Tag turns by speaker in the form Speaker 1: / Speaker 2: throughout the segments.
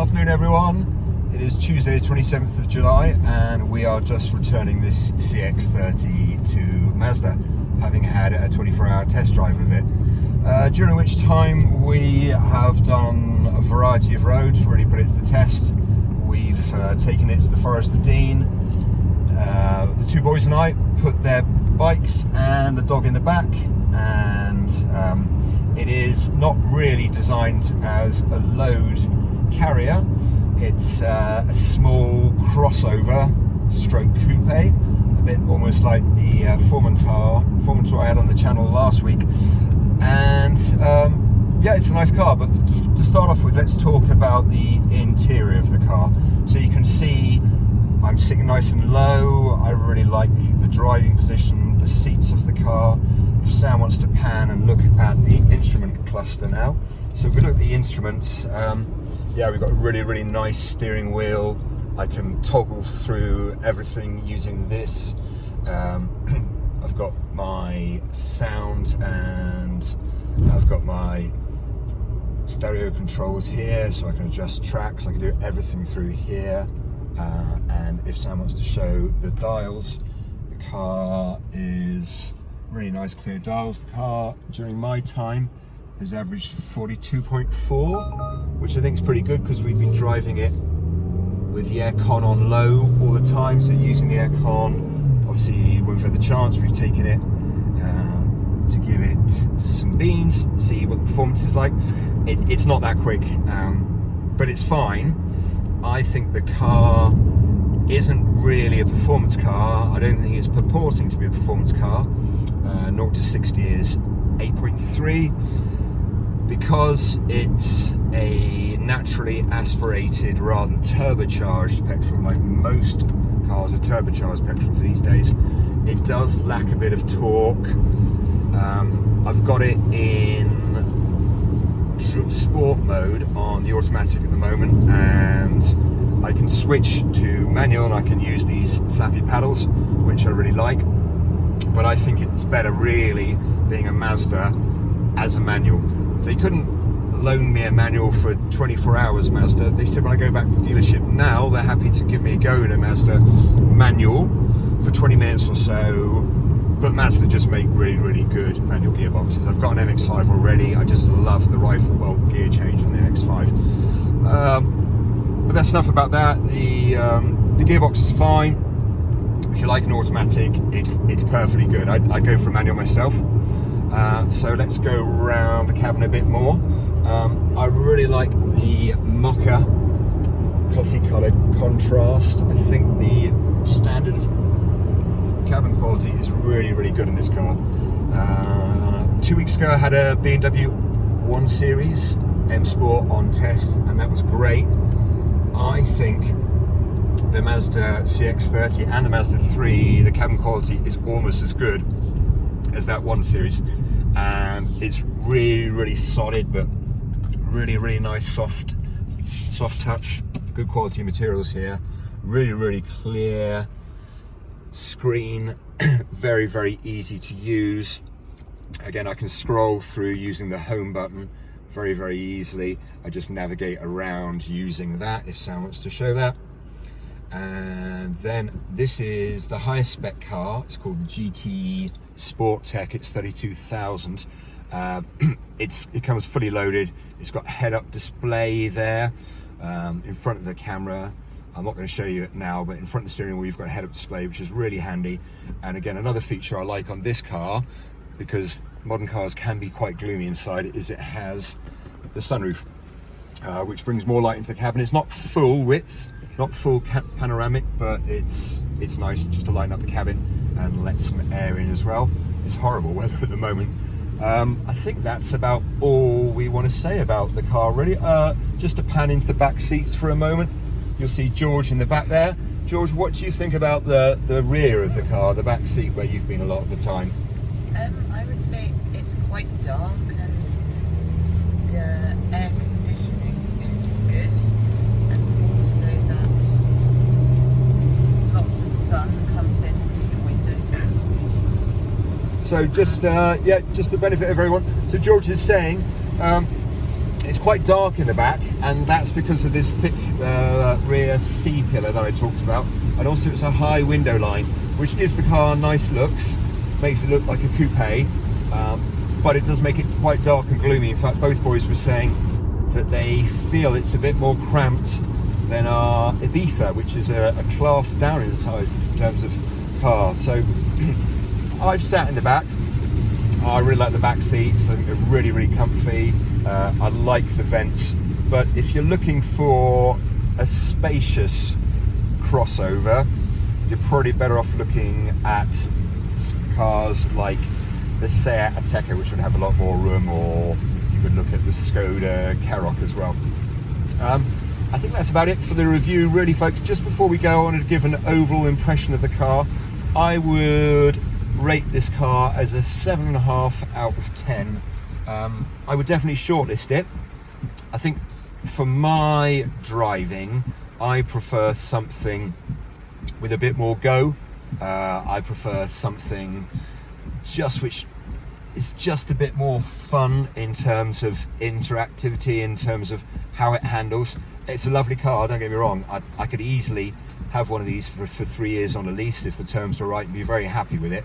Speaker 1: Afternoon everyone, it is Tuesday 27th of July and we are just returning this CX30 to Mazda, having had a 24-hour test drive of it, during which time we have done a variety of roads, really put it to the test. We've taken it to the Forest of Dean. The two boys and I put their bikes and the dog in the back, and it is not really designed as a load carrier. It's a small crossover stroke coupe, a bit almost like the Formentor I had on the channel last week. And yeah, it's a nice car, but to start off with, let's talk about the interior of the car. So you can see I'm sitting nice and low. I really like the driving position, the seats of the car. If Sam wants to pan and look at the instrument cluster now. So if we look at the instruments, yeah, we've got a really nice steering wheel. I can toggle through everything using this. I've got my sound and I've got my stereo controls here, so I can adjust tracks. I can do everything through here. And if Sam wants to show the dials, the car is really nice clear dials. The car during my time has averaged 42.4, which I think is pretty good because we've been driving it with the aircon on low all the time. So using the aircon, obviously when we've had the chance, we've taken it to give it some beans, see what the performance is like. It's not that quick, but it's fine. I think the car isn't really a performance car. I don't think it's purporting to be a performance car. 0 to 60 is 8.3 because it's a naturally aspirated rather than turbocharged petrol, like most cars are turbocharged petrols these days. It does lack a bit of torque. I've got it in sport mode on the automatic at the moment, and I can switch to manual and I can use these flappy paddles, which I really like. But I think it's better really being a Mazda as a manual. They couldn't loan me a manual for 24 hours, Mazda. They said when I go back to the dealership now, they're happy to give me a go in a Mazda manual for 20 minutes or so. But Mazda just make really good manual gearboxes. I've got an MX-5 already. I just love the rifle well gear change on the MX-5. But that's enough about that. The gearbox is fine. If you like an automatic, it's perfectly good. I go for a manual myself. So let's go around the cabin a bit more. I really like the mocha coffee coloured contrast. I think the standard of cabin quality is really good in this car. 2 weeks ago I had a BMW 1 Series M Sport on test, and that was great. I think the Mazda CX30 and the Mazda 3, the cabin quality is almost as good as that 1 Series, and it's really solid, but really nice soft touch, good quality materials here, really clear screen, very easy to use. Again, I can scroll through using the home button very easily. I just navigate around using that if Sam wants to show that. And then this is the highest spec car. It's called the GT Sport Tech. It's 32,000. It comes fully loaded. It's got head-up display there in front of the camera. I'm not going to show you it now, but in front of the steering wheel you've got a head-up display, which is really handy. And again, another feature I like on this car, because modern cars can be quite gloomy inside, is it has the sunroof, which brings more light into the cabin. It's not full width, not full panoramic, but it's nice just to lighten up the cabin and let some air in as well. It's horrible weather at the moment. I think that's about all we want to say about the car, really. Just to pan into the back seats for a moment. You'll see George in the back there. George, what do you think about the rear of the car, the back seat where you've been a lot of the time?
Speaker 2: I would say it's quite dark and the air conditioning is good, and also that lots of sun comes in through the windows.
Speaker 1: So just yeah, just the benefit of everyone. So George is saying It's quite dark in the back, and that's because of this thick rear C-pillar that I talked about, and also it's a high window line, which gives the car nice looks, makes it look like a coupe, but it does make it quite dark and gloomy. In fact, both boys were saying that they feel it's a bit more cramped than our Ibiza, which is a class down in size in terms of car. So I've sat in the back. I really like the back seats. I think they're really, really comfy. I like the vents, but if you're looking for a spacious crossover, you're probably better off looking at cars like the SkyActive, which would have a lot more room, or you could look at the Skoda Karoq as well. I think that's about it for the review, really, folks. Just before we go, I wanted to give an overall impression of the car. I would rate this car as a 7.5 out of 10. I would definitely shortlist it. I think for my driving, I prefer something with a bit more go. I prefer something which is just a bit more fun in terms of interactivity, in terms of how it handles. It's a lovely car, don't get me wrong. I could easily have one of these for 3 years on a lease if the terms were right and be very happy with it.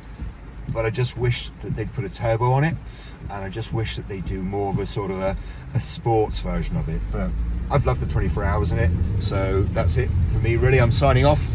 Speaker 1: But I just wish that they'd put a turbo on it, and I just wish that they do more of a sort of a sports version of it. But I've loved the 24 hours in it, so that's it for me, really. I'm signing off.